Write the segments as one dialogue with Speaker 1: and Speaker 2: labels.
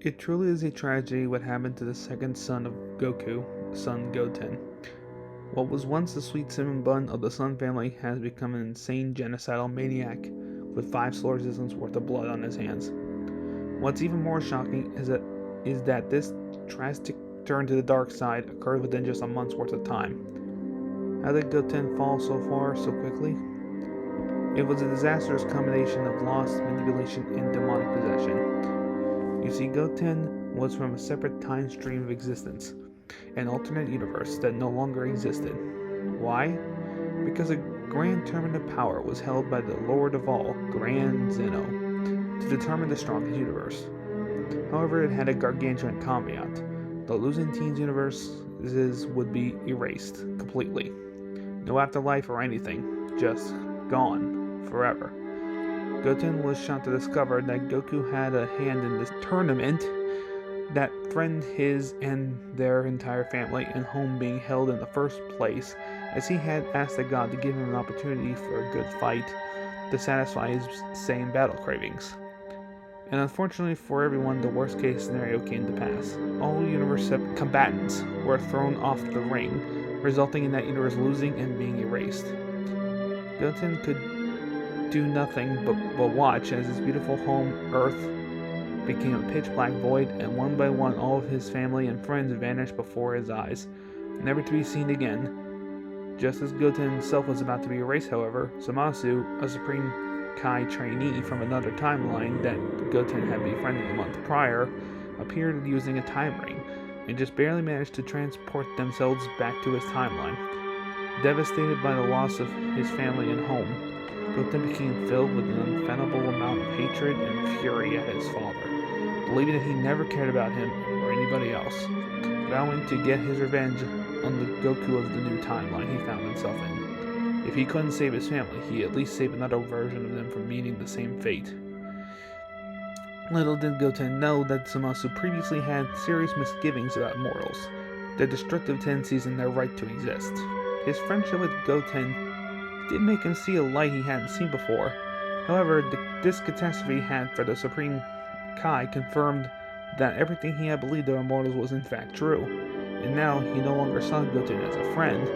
Speaker 1: It truly is a tragedy what happened to the second son of Goku, son Goten. What was once the sweet cinnamon bun of the Sun family has become an insane genocidal maniac with 5 solar systems worth of blood on his hands. What's even more shocking is that this drastic turn to the dark side occurred within just a month's worth of time. How did Goten fall so far so quickly? It was a disastrous combination of loss, manipulation, and demonic possession. You see, Goten was from a separate time stream of existence, an alternate universe that no longer existed. Why? Because a grand tournament of power was held by the Lord of all, Grand Zeno, to determine the strongest universe. However, it had a gargantuan caveat. The losing team's universes would be erased completely. No afterlife or anything, just gone forever. Goten was shocked to discover that Goku had a hand in this tournament that threatened his and their entire family and home being held in the first place, as he had asked the god to give him an opportunity for a good fight to satisfy his same battle cravings. And unfortunately for everyone, the worst case scenario came to pass. All universe combatants were thrown off the ring, resulting in that universe losing and being erased. Goten could do nothing but watch as his beautiful home, Earth, became a pitch black void, and one by one all of his family and friends vanished before his eyes, never to be seen again. Just as Goten himself was about to be erased, however, Zamasu, a Supreme Kai trainee from another timeline that Goten had befriended a month prior, appeared using a time ring, and just barely managed to transport themselves back to his timeline. Devastated by the loss of his family and home, Goten became filled with an unfathomable amount of hatred and fury at his father, believing that he never cared about him or anybody else, vowing to get his revenge on the Goku of the new timeline he found himself in. If he couldn't save his family, he at least saved another version of them from meeting the same fate. Little did Goten know that Zamasu previously had serious misgivings about mortals, their destructive tendencies and their right to exist. His friendship with Goten did make him see a light he hadn't seen before. However, this catastrophe had for the Supreme Kai confirmed that everything he had believed about mortals was in fact true, and now he no longer saw Goten as a friend.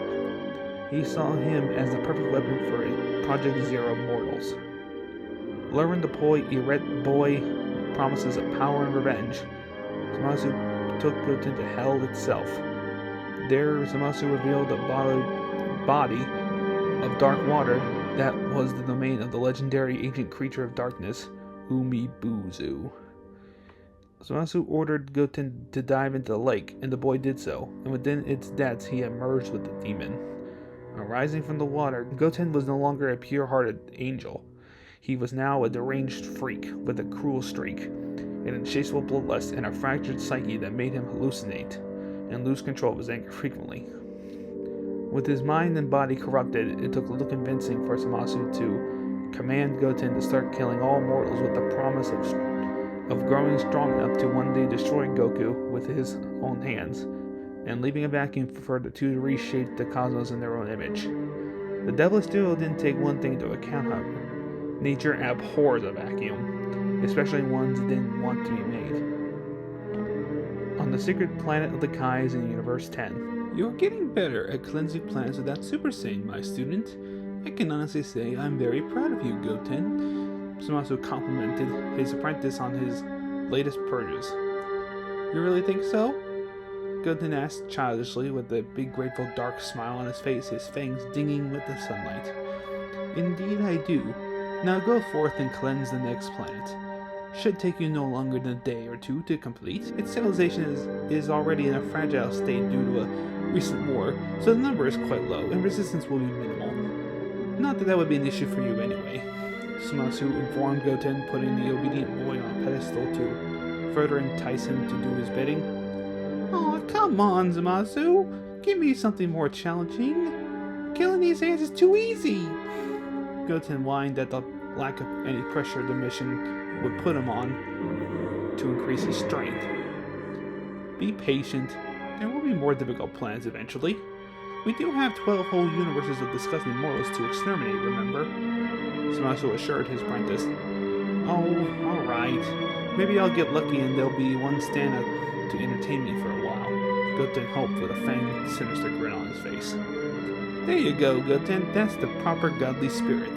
Speaker 1: He saw him as the perfect weapon for his Project Zero mortals. Luring the boy promises of power and revenge, Zamasu took Goten to hell itself. There, Zamasu revealed a body of dark water that was the domain of the legendary ancient creature of darkness, Umibuzu. Zamasu ordered Goten to dive into the lake, and the boy did so, and within its depths he emerged with the demon. Arising from the water, Goten was no longer a pure-hearted angel. He was now a deranged freak with a cruel streak, an insatiable bloodlust, and a fractured psyche that made him hallucinate and lose control of his anger frequently. With his mind and body corrupted, it took a little convincing for Zamasu to command Goten to start killing all mortals with the promise of growing strong enough to one day destroy Goku with his own hands, and leaving a vacuum for the two to reshape the cosmos in their own image. The devilish duo didn't take one thing into account, however. Nature abhors a vacuum, especially ones that didn't want to be made. On the secret planet of the Kais in Universe 10, "You're getting better at cleansing planets without Super Saiyan, my student. I can honestly say I'm very proud of you, Goten." Zamasu complimented his apprentice on his latest purges. "You really think so?" Goten asked childishly, with a big grateful dark smile on his face, his fangs dinging with the sunlight. "Indeed I do. Now go forth and cleanse the next planet. Should take you no longer than a day or two to complete. Its civilization is already in a fragile state due to a recent war, so the number is quite low, and resistance will be minimal. Not that would be an issue for you anyway," Zamasu informed Goten, putting the obedient boy on a pedestal to further entice him to do his bidding. "Aw, come on, Zamasu. Give me something more challenging. Killing these ants is too easy." Goten whined at the lack of any pressure the mission would put him on to increase his strength. "Be patient. There will be more difficult planets eventually. We do have 12 whole universes of disgusting mortals to exterminate, remember?" Zamasu assured his apprentice. "Oh, alright. Maybe I'll get lucky and there'll be one stand-up to entertain me for a while. Goten hoped with a fanged, sinister grin on his face. There you go, Goten. That's the proper godly spirit.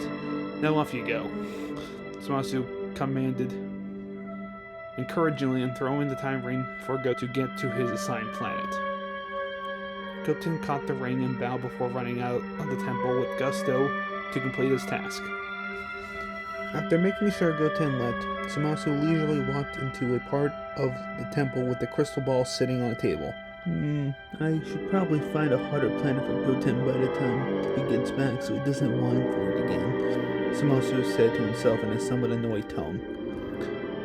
Speaker 1: Now off you go, Zamasu commanded, encouragingly and throwing the time ring for Goten to get to his assigned planet. Goten caught the ring and bowed before running out of the temple with gusto to complete his task. After making sure Goten left, Zamasu leisurely walked into a part of the temple with the crystal ball sitting on a table. I should probably find a harder planet for Goten by the time he gets back so he doesn't whine for it again, Zamasu said to himself in a somewhat annoyed tone.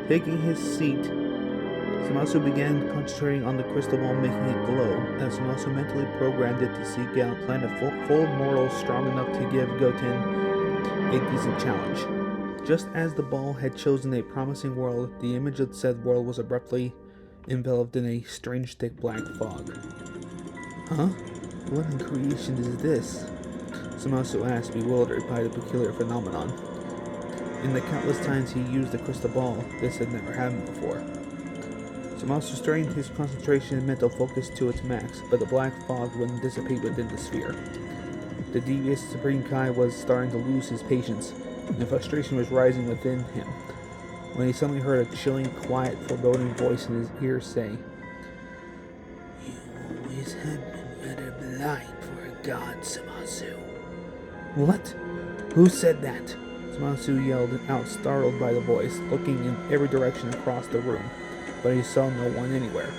Speaker 1: Taking his seat, Zamasu began concentrating on the crystal ball, making it glow, as Zamasu mentally programmed it to seek out a planet full of mortals strong enough to give Goten a decent challenge. Just as the ball had chosen a promising world, the image of said world was abruptly enveloped in a strange thick black fog. Huh? What in creation is this? Zamasu asked, bewildered by the peculiar phenomenon. In the countless times he used the crystal ball, this had never happened before. Zamasu strained his concentration and mental focus to its max, but the black fog wouldn't dissipate within the sphere. The devious Supreme Kai was starting to lose his patience, and frustration was rising within him, when he suddenly heard a chilling, quiet, foreboding voice in his ear say, "You always have been rather blind for a god, Zamasu." What? Who said that? Zamasu yelled out, startled by the voice, looking in every direction across the room, but he saw no one anywhere.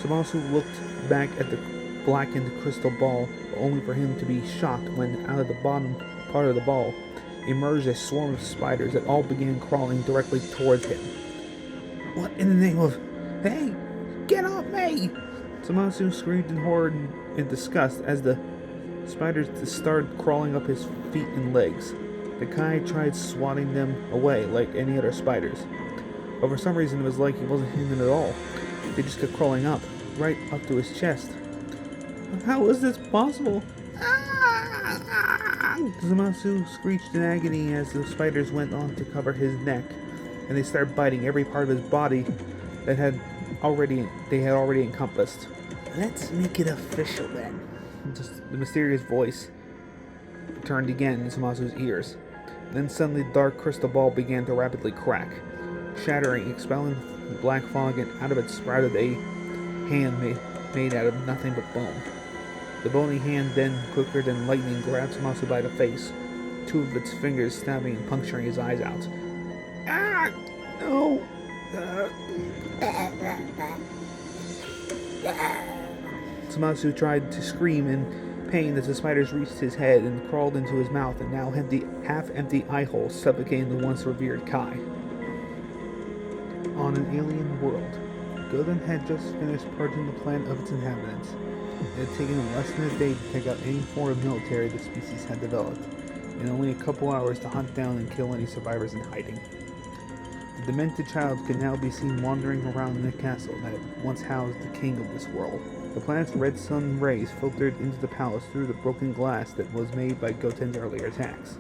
Speaker 1: Zamasu looked back at the blackened crystal ball, only for him to be shocked when, out of the bottom part of the ball, emerged a swarm of spiders that all began crawling directly towards him. What in the name of... Hey! Get off me! Zamasu screamed in horror and disgust as the spiders started crawling up his feet and legs. The Kai tried swatting them away like any other spiders, but for some reason it was like he wasn't hitting them at all. They just kept crawling up, right up to his chest. How was this possible? Zamasu screeched in agony as the spiders went on to cover his neck, and they started biting every part of his body that they had already encompassed. Let's make it official then. The mysterious voice returned again in Zamasu's ears. Then suddenly the dark crystal ball began to rapidly crack, shattering, expelling the black fog, and out of it sprouted a hand made out of nothing but bone. The bony hand then, quicker than lightning, grabbed Zamasu by the face, two of its fingers stabbing and puncturing his eyes out. Ah! No! Zamasu tried to scream in pain as the spiders reached his head and crawled into his mouth and now half-empty eye holes suffocating the once revered Kai. On an alien world, Goten had just finished purging the planet of its inhabitants. It had taken him less than a day to take out any form of military the species had developed, and only a couple hours to hunt down and kill any survivors in hiding. The demented child could now be seen wandering around in the castle that had once housed the king of this world. The planet's red sun rays filtered into the palace through the broken glass that was made by Goten's earlier attacks.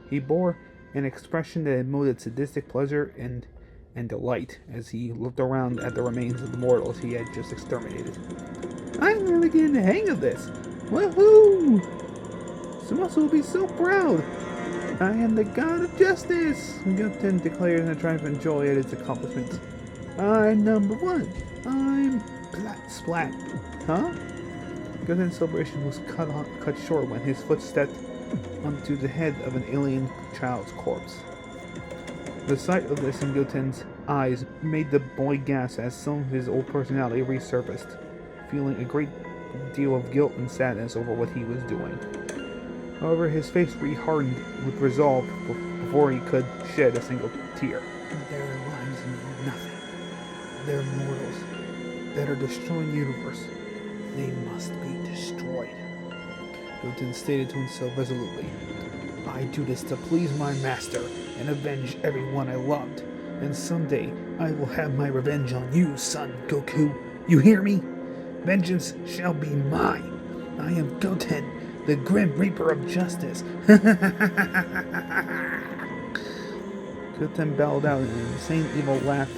Speaker 1: He bore an expression that emoted sadistic pleasure and delight as he looked around at the remains of the mortals he had just exterminated. I'm really getting the hang of this! Woohoo! Zamasu will be so proud! I am the god of justice! Goten declared in a triumphant joy at its accomplishments. I'm number one! I'm splat! Huh? Goten's celebration was cut short when his foot stepped onto the head of an alien child's corpse. The sight of this in Goten's eyes made the boy gasp as some of his old personality resurfaced, feeling a great deal of guilt and sadness over what he was doing. However, his face re-hardened with resolve before he could shed a single tear. Their lives mean nothing. They're mortals that are destroying the universe. They must be destroyed. Goten stated to himself resolutely. I do this to please my master and avenge everyone I loved. And someday I will have my revenge on you, son Goku. You hear me? Vengeance shall be mine. I am Goten, the Grim Reaper of Justice. Goten bellowed out in an insane evil laugh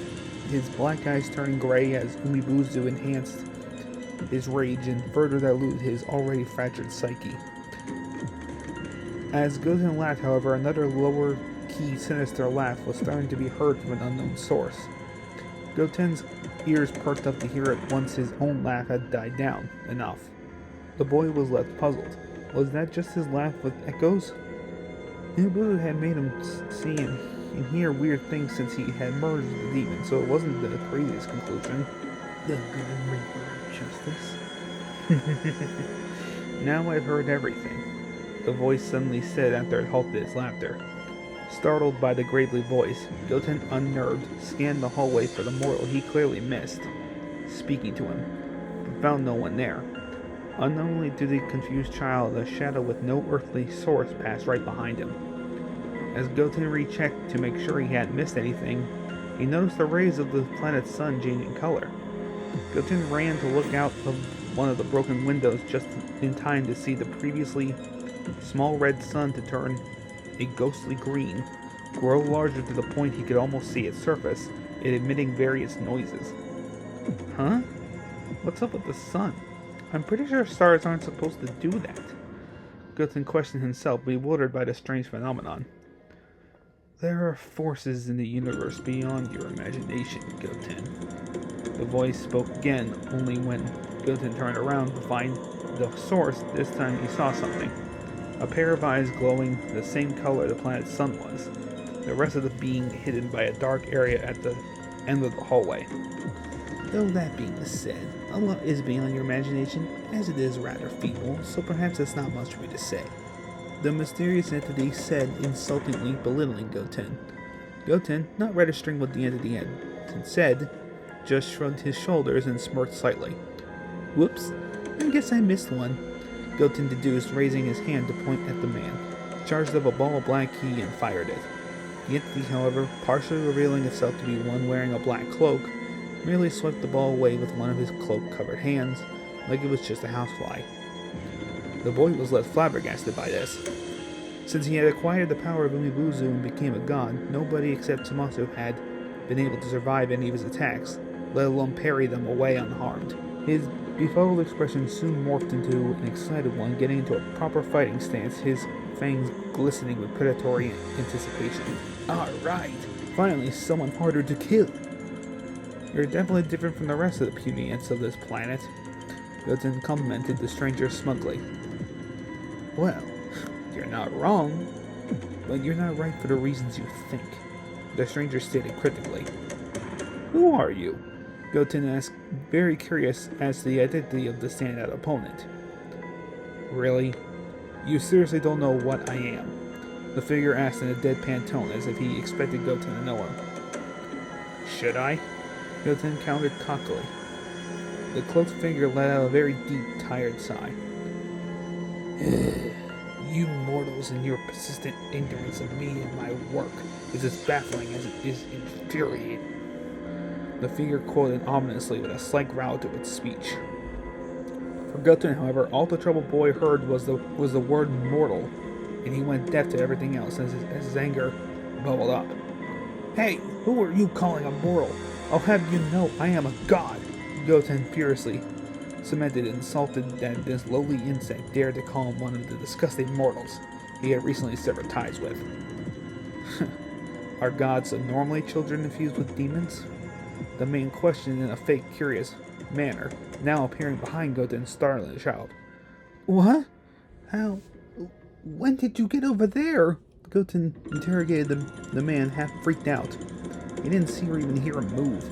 Speaker 1: his black eyes turning gray as Umibuzu enhanced his rage and further diluted his already fractured psyche. As Goten laughed, however, another lower-key sinister laugh was starting to be heard from an unknown source. Goten's ears perked up to hear it once his own laugh had died down enough. The boy was left puzzled. Was that just his laugh with echoes? Umibuzu had made him see and hear weird things since he had merged with the demon, so it wasn't the craziest conclusion. The Grim Reaper of Justice? Now I've heard everything, the voice suddenly said after it halted its laughter. Startled by the gravely voice, Goten, unnerved, scanned the hallway for the mortal he clearly missed, speaking to him, but found no one there. Unknowingly to the confused child, a shadow with no earthly source passed right behind him. As Goten rechecked to make sure he hadn't missed anything, he noticed the rays of the planet's sun changing color. Goten ran to look out of one of the broken windows just in time to see the previously small red sun to turn a ghostly green, grow larger to the point he could almost see its surface, it emitting various noises. Huh? What's up with the sun? I'm pretty sure stars aren't supposed to do that. Goten questioned himself, bewildered by the strange phenomenon. There are forces in the universe beyond your imagination, Goten. The voice spoke again, only when Goten turned around to find the source. This time he saw something. A pair of eyes glowing the same color the planet's sun was. The rest of the being hidden by a dark area at the end of the hallway. Though that being said, a lot is beyond your imagination, as it is rather feeble, so perhaps that's not much for me to say. The mysterious entity said, insultingly belittling Goten. Goten, not registering what the entity had said, just shrugged his shoulders and smirked slightly. Whoops, I guess I missed one, Goten deduced, raising his hand to point at the man, charged up a ball of black key and fired it. The entity, however, partially revealing itself to be one wearing a black cloak, merely swept the ball away with one of his cloak-covered hands, like it was just a housefly. The boy was left flabbergasted by this. Since he had acquired the power of Umibuzu and became a god, nobody except Tomasu had been able to survive any of his attacks, let alone parry them away unharmed. His befuddled expression soon morphed into an excited one, getting into a proper fighting stance, his fangs glistening with predatory anticipation. Alright, finally someone harder to kill. You're definitely different from the rest of the puny ants of this planet, Goten complimented the stranger smugly. Well, you're not wrong, but you're not right for the reasons you think, the stranger stated critically. Who are you? Goten asked, very curious as to the identity of the standout opponent. Really? You seriously don't know what I am? The figure asked in a deadpan tone, as if he expected Goten to know him. Should I? Goten countered cockily. The cloaked figure let out a very deep, tired sigh. You mortals and your persistent ignorance of me and my work is as baffling as it is infuriating. The figure quoted ominously with a slight growl to its speech. For Goten, however, all the troubled boy heard was the word mortal, and he went deaf to everything else as his anger bubbled up. Hey, who are you calling a mortal? I'll have you know I am a god! Goten furiously cemented and insulted that this lowly insect dared to call him one of the disgusting mortals he had recently severed ties with. Are gods normally children infused with demons? The man questioned in a fake curious manner, now appearing behind Goten, startling the child. What? How? When did you get over there? Goten interrogated the man, half freaked out. He didn't see or even hear him move.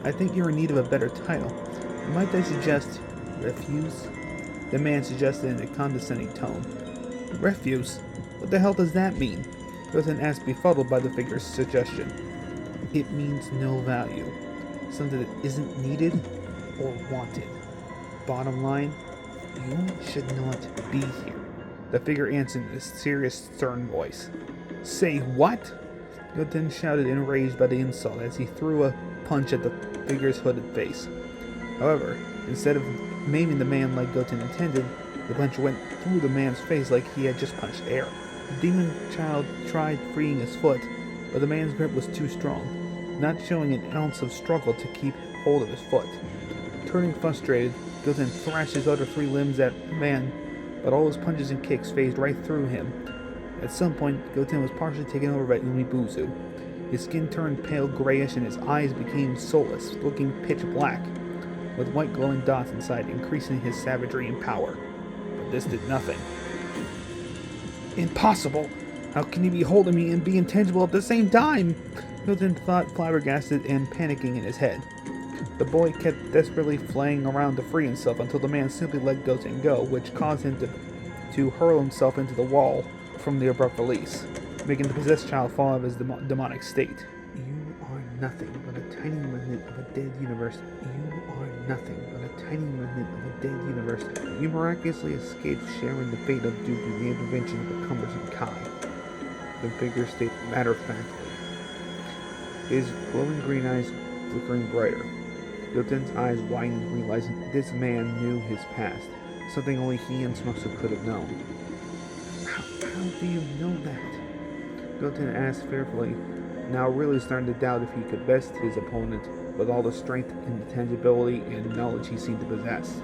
Speaker 1: I think you're in need of a better title. Might I suggest refuse? The man suggested in a condescending tone. Refuse? What the hell does that mean? Goten asked, befuddled by the figure's suggestion. It means no value. Something that isn't needed or wanted. Bottom line, you should not be here. The figure answered in a serious, stern voice. Say what? Goten shouted, enraged by the insult, as he threw a punch at the figure's hooded face. However, instead of maiming the man like Goten intended, the punch went through the man's face like he had just punched air. The demon child tried freeing his foot, but the man's grip was too strong. not showing an ounce of struggle to keep hold of his foot. Turning frustrated, Goten thrashed his other 3 limbs at the man, but all his punches and kicks phased right through him. At some point, Goten was partially taken over by Umibuzu. His skin turned pale grayish and his eyes became soulless, looking pitch black, with white glowing dots inside, increasing his savagery and power. But this did nothing. Impossible! How can he be holding me and be intangible at the same time? Goten thought, flabbergasted and panicking in his head. The boy kept desperately flaying around to free himself until the man simply let Goten go, which caused him to hurl himself into the wall from the abrupt release, making the possessed child fall out of his demonic state. You are nothing but a tiny remnant of a dead universe. You are nothing but a tiny remnant of a dead universe. You miraculously escaped sharing the fate of due to the intervention of a cumbersome Kai. The figure stated matter-of-factly, his glowing green eyes flickering brighter. Goten's eyes widened, realizing this man knew his past, something only he and Smuxu could have known. How do you know that? Goten asked fearfully, now really starting to doubt if he could best his opponent with all the strength, intangibility, and knowledge he seemed to possess.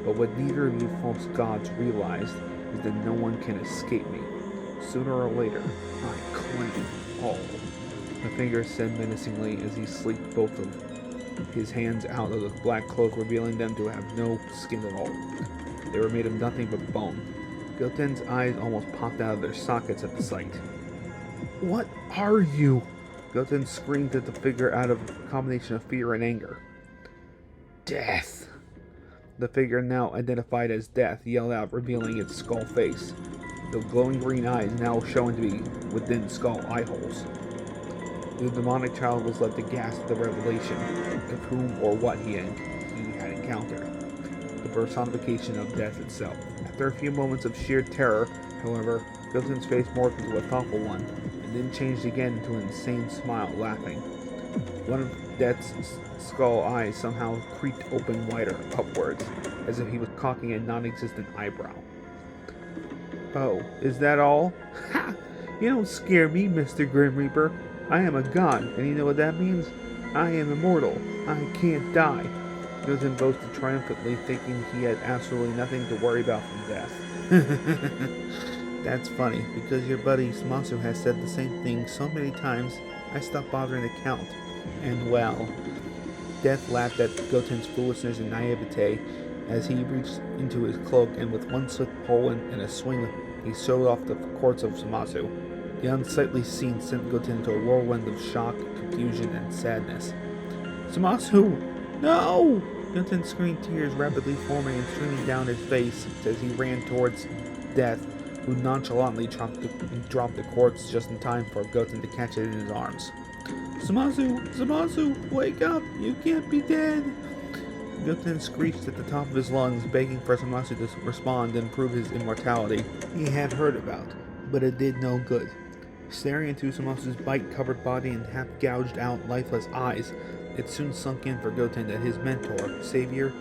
Speaker 1: But what neither of you false gods realized is that no one can escape me. Sooner or later, I claim all. The figure said menacingly as he sleeked both of his hands out of the black cloak, revealing them to have no skin at all. They were made of nothing but bone. Goten's eyes almost popped out of their sockets at the sight. What are you? Goten screamed at the figure out of a combination of fear and anger. Death! The figure, now identified as Death, yelled out, revealing its skull face. The glowing green eyes now showing to be within skull eye holes. The demonic child was left aghast at the revelation of whom or what he had encountered. The personification of death itself. After a few moments of sheer terror, however, Goten's face morphed into a thoughtful one, and then changed again into an insane smile, laughing. One of Death's skull eyes somehow creaked open wider, upwards, as if he was cocking a non-existent eyebrow. Oh, is that all? Ha! You don't scare me, Mr. Grim Reaper. I am a god, and you know what that means? I am immortal. I can't die. Goten boasted triumphantly, thinking he had absolutely nothing to worry about from death. That's funny, because your buddy Smasu has said the same thing so many times, I stopped bothering to count. And well, Death laughed at Goten's foolishness and naivete as he reached into his cloak and with one swift pull and a swing, he showed off the cords of Samasu. The unsightly scene sent Goten into a whirlwind of shock, confusion, and sadness. Samasu! No! Goten screamed, tears rapidly forming and streaming down his face as he ran towards Death, who nonchalantly dropped the corpse just in time for Goten to catch it in his arms. Samasu! Samasu! Wake up! You can't be dead! Goten screeched at the top of his lungs, begging for Samasu to respond and prove his immortality he had heard about, but it did no good. Staring into Samasu's bite-covered body and half-gouged out, lifeless eyes, it soon sunk in for Goten that his mentor, savior,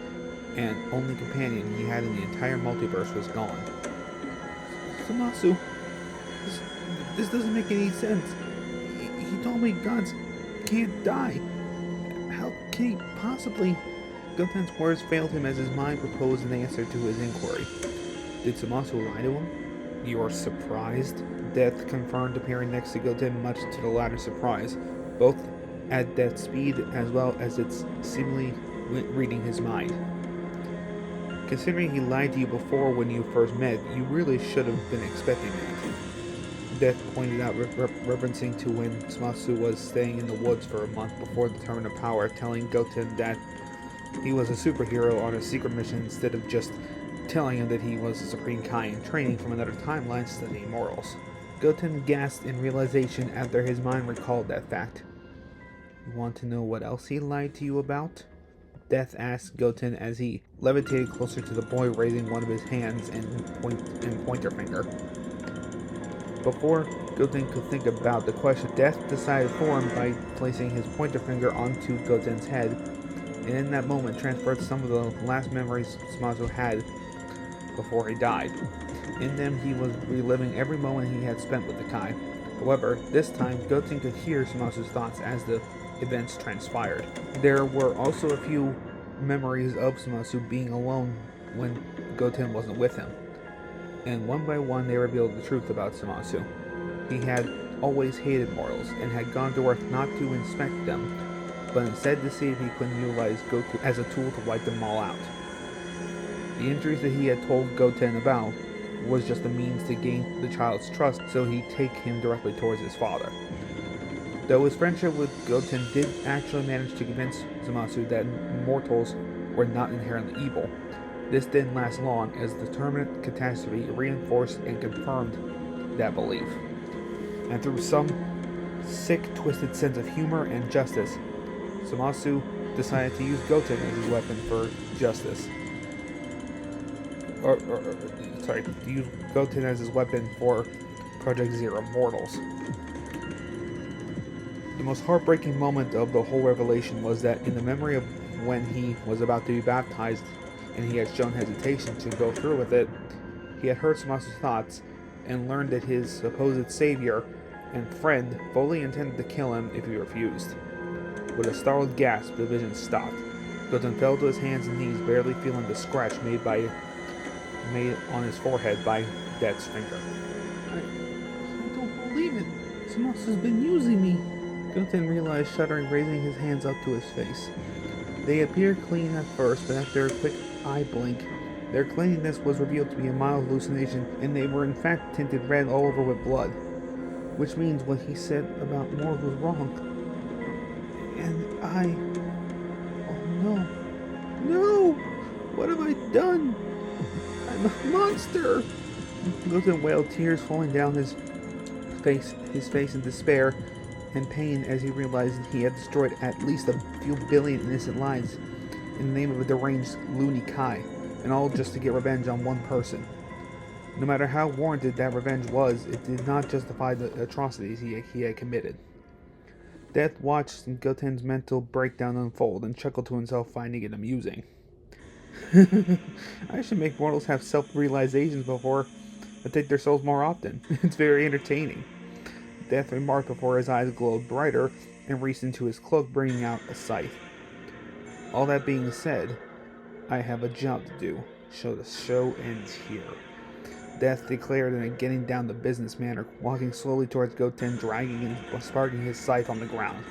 Speaker 1: and only companion he had in the entire multiverse was gone. Samasu, this doesn't make any sense. He told me gods can't die. How can he possibly... Goten's words failed him as his mind proposed an answer to his inquiry. Did Samasu lie to him? You are surprised? Death confirmed, appearing next to Goten, much to the latter's surprise, both at Death's speed as well as its seemingly reading his mind. Considering he lied to you before when you first met, you really should have been expecting that. Death pointed out, referencing to when Samasu was staying in the woods for a month before the Tournament of Power, telling Goten that he was a superhero on a secret mission instead of just telling him that he was a Supreme Kai in training from another timeline studying morals. Goten gasped in realization after his mind recalled that fact. You want to know what else he lied to you about? Death asked Goten as he levitated closer to the boy, raising one of his hands and pointer finger. Before Goten could think about the question, Death decided for him by placing his pointer finger onto Goten's head, and in that moment transferred some of the last memories Samasu had before he died. In them, he was reliving every moment he had spent with the Kai, However, this time, Goten could hear Samasu's thoughts as the events transpired. There were also a few memories of Samasu being alone when Goten wasn't with him. And one by one they revealed the truth about Samasu. He had always hated mortals and had gone to Earth not to inspect them, but instead to see if he couldn't utilize Goku as a tool to wipe them all out. The injuries that he had told Goten about was just a means to gain the child's trust so he'd take him directly towards his father. Though his friendship with Goten did actually manage to convince Zamasu that mortals were not inherently evil, this didn't last long as the permanent catastrophe reinforced and confirmed that belief. And through some sick, twisted sense of humor and justice, Zamasu decided to use Goten as his weapon for justice. To use Goten as his weapon for Project Zero Mortals. The most heartbreaking moment of the whole revelation was that in the memory of when he was about to be baptized and he had shown hesitation to go through with it, he had heard Samasu's thoughts and learned that his supposed savior and friend fully intended to kill him if he refused. With a startled gasp, the vision stopped. Goten fell to his hands and knees, barely feeling the scratch made on his forehead by Death's finger. I don't believe it. Samasu's been using me. Goten realized, shuddering, raising his hands up to his face. They appeared clean at first, but after a quick eye blink, their cleanliness was revealed to be a mild hallucination, and they were in fact tinted red all over with blood. Which means what he said about mortals was wrong. And oh no. No! What have I done? I'm a monster! Goten wailed, tears falling down his face in despair and pain as he realized he had destroyed at least a few billion innocent lives in the name of a deranged loony Kai, and all just to get revenge on one person. No matter how warranted that revenge was, it did not justify the atrocities he had committed. Death watched Goten's mental breakdown unfold and chuckled to himself, finding it amusing. I should make mortals have self-realizations before I take their souls more often. It's very entertaining. Death remarked before his eyes glowed brighter and reached into his cloak, bringing out a scythe. All that being said, I have a job to do. So the show ends here. Death declared in a getting down to business manner, walking slowly towards Goten, dragging and sparking his scythe on the ground.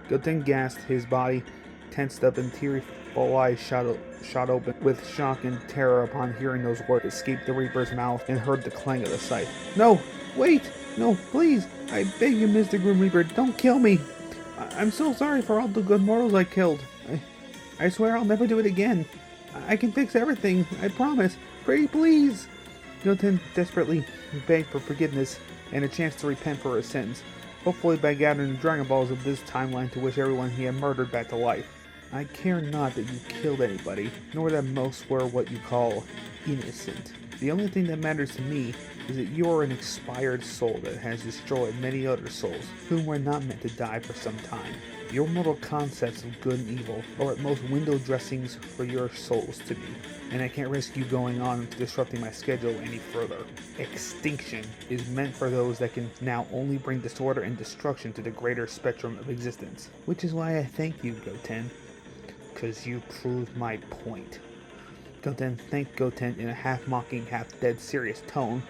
Speaker 1: Goten gasped, his body tensed up, and tearful eyes shot open with shock and terror upon hearing those words escape the Reaper's mouth and heard the clang of the scythe. No! Wait! No, please! I beg you, Mr. Grim Reaper, don't kill me! I'm so sorry for all the good mortals I killed. I swear I'll never do it again. I can fix everything, I promise. Pretty please! Goten desperately begged for forgiveness and a chance to repent for his sins, hopefully by gathering the Dragon Balls of this timeline to wish everyone he had murdered back to life. I care not that you killed anybody, nor that most were what you call innocent. The only thing that matters to me is that you are an expired soul that has destroyed many other souls, whom were not meant to die for some time. Your mortal concepts of good and evil are at most window dressings for your souls to be, and I can't risk you going on and disrupting my schedule any further. Extinction is meant for those that can now only bring disorder and destruction to the greater spectrum of existence. Which is why I thank you, Goten, because you proved my point. Goten thanked Goten in a half-mocking, half-dead serious tone,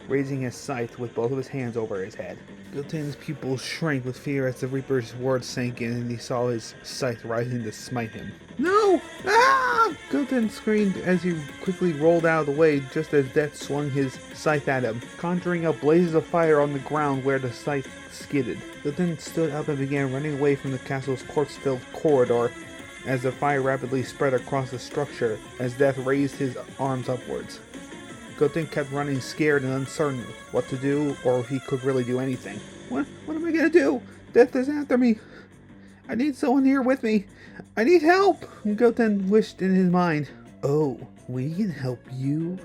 Speaker 1: raising his scythe with both of his hands over his head. Goten's pupils shrank with fear as the Reaper's words sank in and he saw his scythe rising to smite him. No! Ah! Goten screamed as he quickly rolled out of the way just as Death swung his scythe at him, conjuring up blazes of fire on the ground where the scythe skidded. Goten stood up and began running away from the castle's corpse-filled corridor as the fire rapidly spread across the structure as Death raised his arms upwards. Goten kept running, scared and uncertain what to do or if he could really do anything. What am I gonna do? Death is after me. I need someone here with me. I need help! Goten wished in his mind. Oh, we can help you?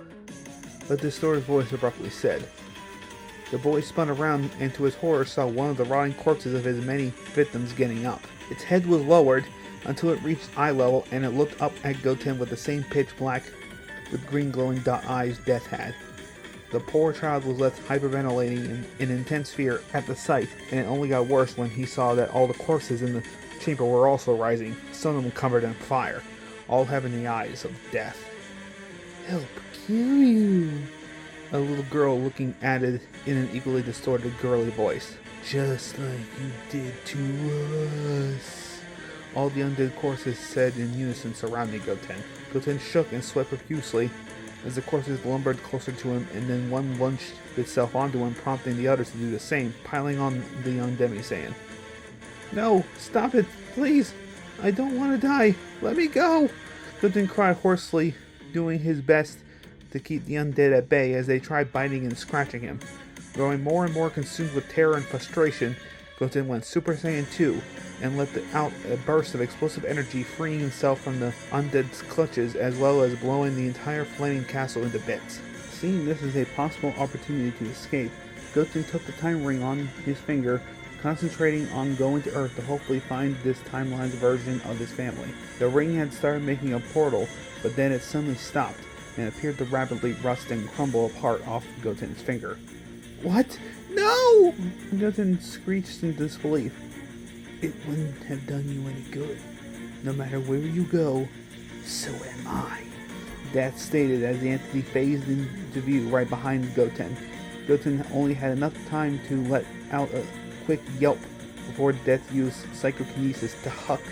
Speaker 1: A distorted voice abruptly said. The boy spun around and to his horror saw one of the rotting corpses of his many victims getting up. Its head was lowered until it reached eye level and it looked up at Goten with the same pitch black with green glowing dot eyes Death had. The poor child was left hyperventilating in intense fear at the sight, and it only got worse when he saw that all the corpses in the chamber were also rising, some of them covered in fire, all having the eyes of death. "Help kill you," a little girl looking added in an equally distorted girly voice. "Just like you did to us," all the undead corpses said in unison surrounding Goten. Goten shook and sweat profusely as the corpses lumbered closer to him, and then one launched itself onto him, prompting the others to do the same, piling on the young Demi-Saiyan. "No, stop it, please! I don't want to die! Let me go!" Goten cried hoarsely, doing his best to keep the undead at bay as they tried biting and scratching him. Growing more and more consumed with terror and frustration, Goten went Super Saiyan 2 and let out a burst of explosive energy, freeing himself from the undead's clutches as well as blowing the entire flaming castle into bits. Seeing this as a possible opportunity to escape, Goten took the time ring on his finger, concentrating on going to Earth to hopefully find this timeline's version of his family. The ring had started making a portal, but then it suddenly stopped and appeared to rapidly rust and crumble apart off Goten's finger. "What? No!" Goten screeched in disbelief. "It wouldn't have done you any good. No matter where you go, so am I," Death stated as the entity phased into view right behind Goten. Goten only had enough time to let out a quick yelp before Death used psychokinesis to huck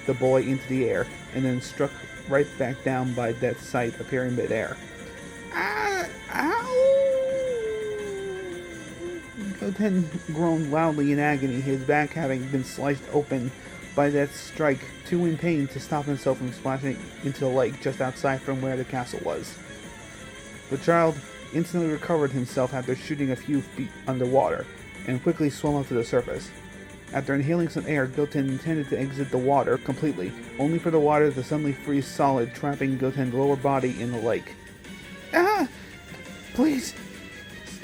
Speaker 1: the boy into the air, and then struck right back down by Death's sight, appearing midair. "Ah! Ow!" Goten groaned loudly in agony, his back having been sliced open by Death's strike, too in pain to stop himself from splashing into the lake just outside from where the castle was. The child instantly recovered himself after shooting a few feet underwater, and quickly swam up to the surface. After inhaling some air, Goten intended to exit the water completely, only for the water to suddenly freeze solid, trapping Goten's lower body in the lake. "Ah! Please,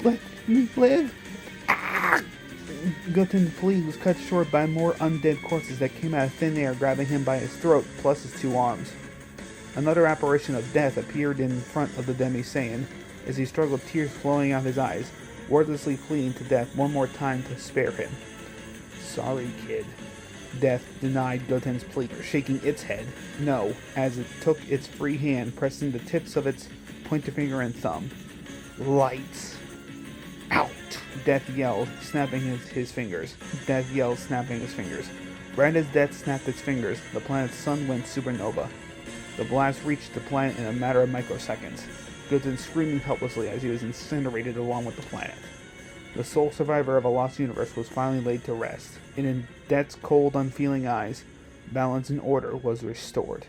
Speaker 1: let me live!" "Ah!" Goten's plea was cut short by more undead corpses that came out of thin air, grabbing him by his throat, plus his two arms. Another apparition of death appeared in front of the Demi-Saiyan, as he struggled, tears flowing out his eyes, wordlessly pleading to Death one more time to spare him. "Sorry, kid." Death denied Goten's plea, shaking its head no, as it took its free hand, pressing the tips of its pointer finger and thumb. "Lights out!" Death yelled, snapping his fingers. Death yelled, snapping his fingers. Right as Death snapped its fingers, the planet's sun went supernova. The blast reached the planet in a matter of microseconds, Goten screaming helplessly as he was incinerated along with the planet. The sole survivor of a lost universe was finally laid to rest, and in Death's cold, unfeeling eyes, balance and order was restored.